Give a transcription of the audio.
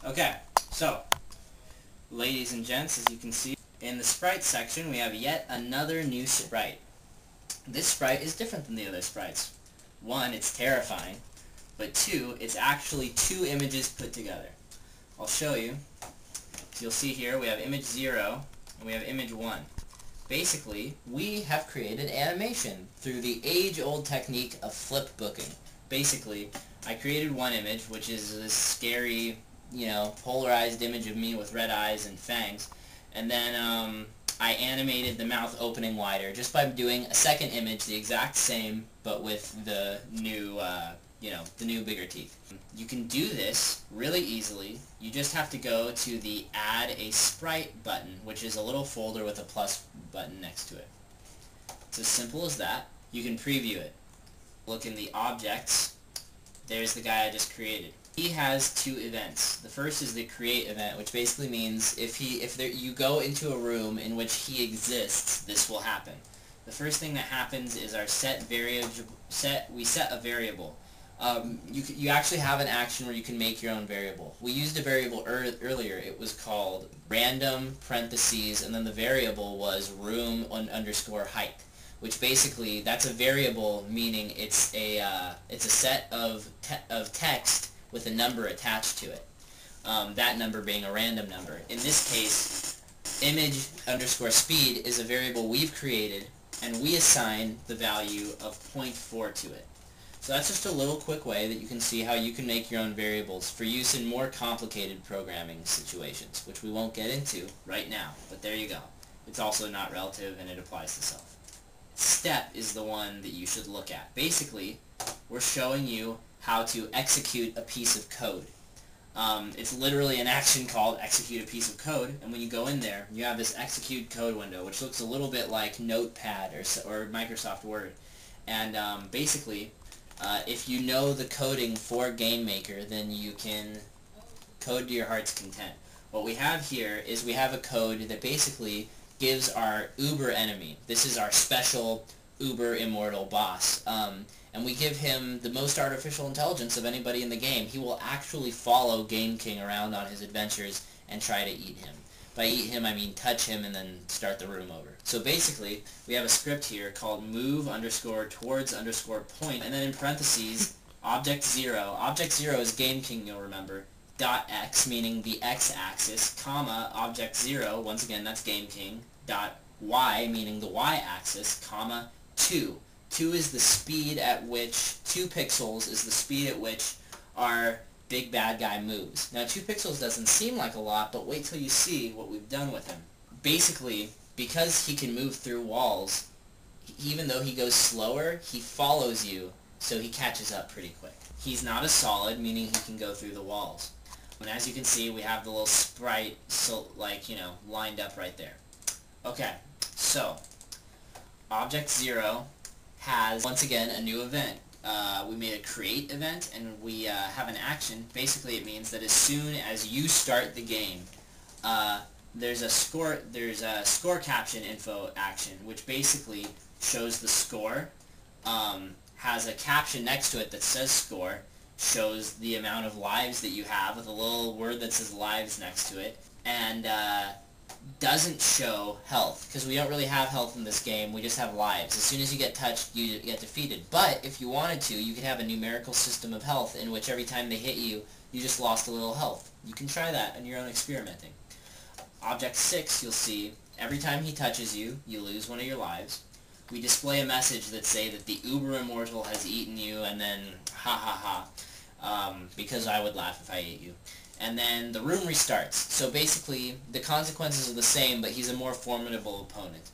Okay, so, ladies and gents, as you can see, in the sprite section we have yet another new sprite. This sprite is different than the other sprites. One, it's terrifying, but two, it's actually two images put together. I'll show you. So you'll see here we have image 0 and we have image 1. Basically, we have created animation through the age-old technique of flip booking. Basically, I created one image, which is this scary, polarized image of me with red eyes and fangs, and then I animated the mouth opening wider just by doing a second image, the exact same, but with the new, the new bigger teeth. You can do this really easily. You just have to go to the Add a Sprite button, which is a little folder with a plus button next to it. It's as simple as that. You can preview it. Look in the Objects. There's the guy I just created. He has two events. The first is the create event, which basically means if you go into a room in which he exists, this will happen. The first thing that happens is our we set a variable. You actually have an action where you can make your own variable. We used a variable earlier. It was called random parentheses, and then the variable was room underscore height, which basically that's a variable, meaning it's a set of text with a number attached to it. That number being a random number. In this case, image underscore speed is a variable we've created, and we assign the value of 0.4 to it. So that's just a little quick way that you can see how you can make your own variables for use in more complicated programming situations, which we won't get into right now, but there you go. It's also not relative and it applies to self. Step is the one that you should look at. Basically, we're showing you how to execute a piece of code. It's literally an action called execute a piece of code, and when you go in there, you have this execute code window, which looks a little bit like Notepad or Microsoft Word. And basically, if you know the coding for GameMaker, then you can code to your heart's content. What we have here is we have a code that basically gives our uber enemy, this is our special uber immortal boss, and we give him the most artificial intelligence of anybody in the game. He will actually follow Game King around on his adventures and try to eat him. By eat him, I mean touch him and then start the room over. So basically, we have a script here called move underscore towards underscore point, and then in parentheses, object 0. Object 0 is Game King, you'll remember, dot x, meaning the x-axis, comma, object 0, once again, that's Game King, dot y, meaning the y-axis, comma, 2. 2 is the speed at which, 2 pixels is the speed at which our big bad guy moves. Now 2 pixels doesn't seem like a lot, but wait till you see what we've done with him. Basically, because he can move through walls, even though he goes slower, he follows you, so he catches up pretty quick. He's not a solid, meaning he can go through the walls. And as you can see, we have the little sprite, lined up right there. Okay, so, Object 0 has, once again, a new event. We made a create event, and we have an action. Basically, it means that as soon as you start the game, there's a score caption info action, which basically shows the score, has a caption next to it that says score, shows the amount of lives that you have with a little word that says lives next to it, and doesn't show health, because we don't really have health in this game, we just have lives. As soon as you get touched, you get defeated. But if you wanted to, you could have a numerical system of health in which every time they hit you, you just lost a little health. You can try that in your own experimenting. Object 6, you'll see, every time he touches you, you lose one of your lives. We display a message that say that the uber immortal has eaten you, and then ha ha ha, because I would laugh if I ate you. And then the room restarts. So basically, the consequences are the same, but he's a more formidable opponent.